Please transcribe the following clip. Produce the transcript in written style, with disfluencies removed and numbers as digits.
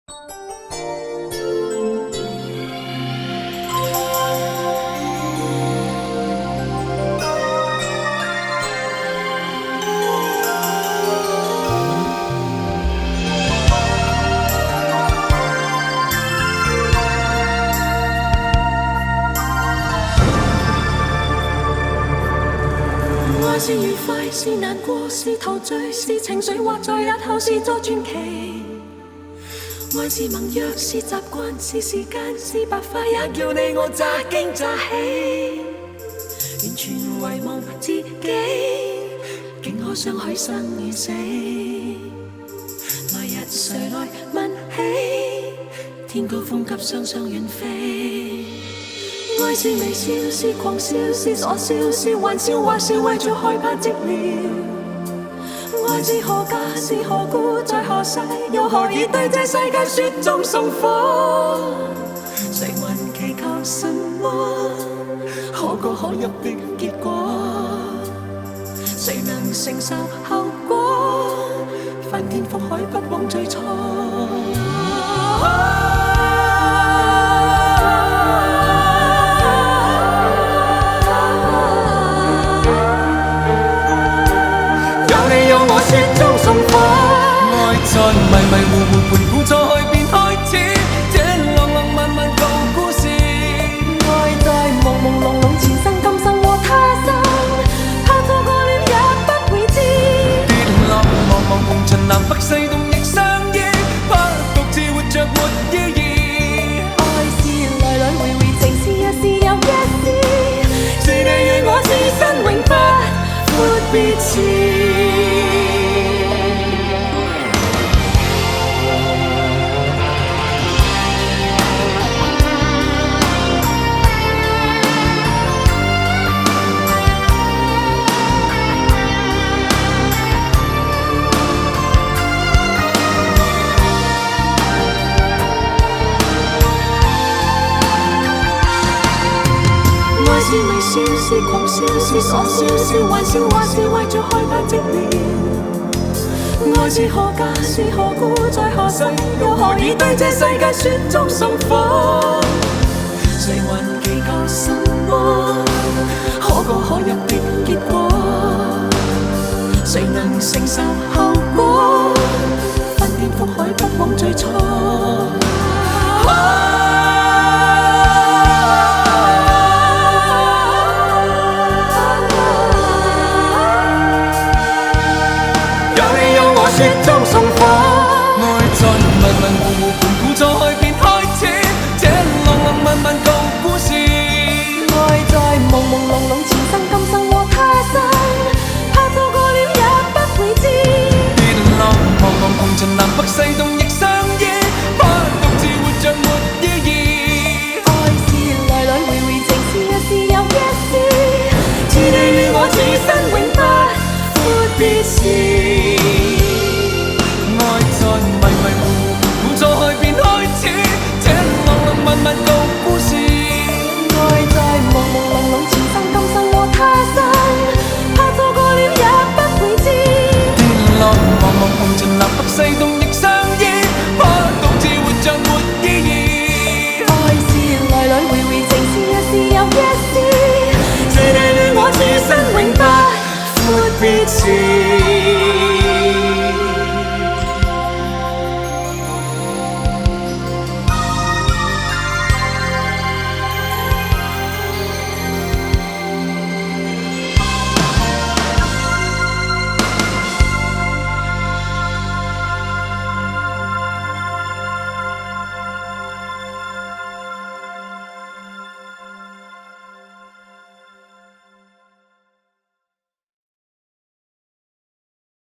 愛是愉快，是難過，是陶醉，是情緒，或在日後是作傳奇。愛是盟約，是習慣，是時間，是白髮，也叫你我乍驚乍喜。完全遺忘自己，竟可相許生與死。來日誰來問起？天高風急，雙雙遠飛。愛是微笑，是狂笑，是傻笑，是玩笑，或是為著害怕寂寥。愛是何價，是何故，在何世，又何以對這世界雪中送火？誰還祈求什麼可歌可泣的結果？誰能承受後果？翻天覆海，不枉最初。我雪中送火，愛在迷迷糊糊盤估錯去便開始，這浪浪漫漫舊故事。愛在朦朦朧朧前生今生和他生，怕錯過了也不會知。跌落茫茫紅塵南北西東亦相依，怕獨自活着沒意義。愛是來來回回，情是一時又一時，是你與我此生永不闊別時。是微笑，是狂笑，是傻笑，是玩笑，或是為著害怕寂寥。愛是何價，是何故，在何世，又何以對這世界雪中送火？誰還祈求什麼可歌可泣的結果？誰能承受後果？翻天覆海，不枉最初。雪中送火，愛在迷迷糊糊。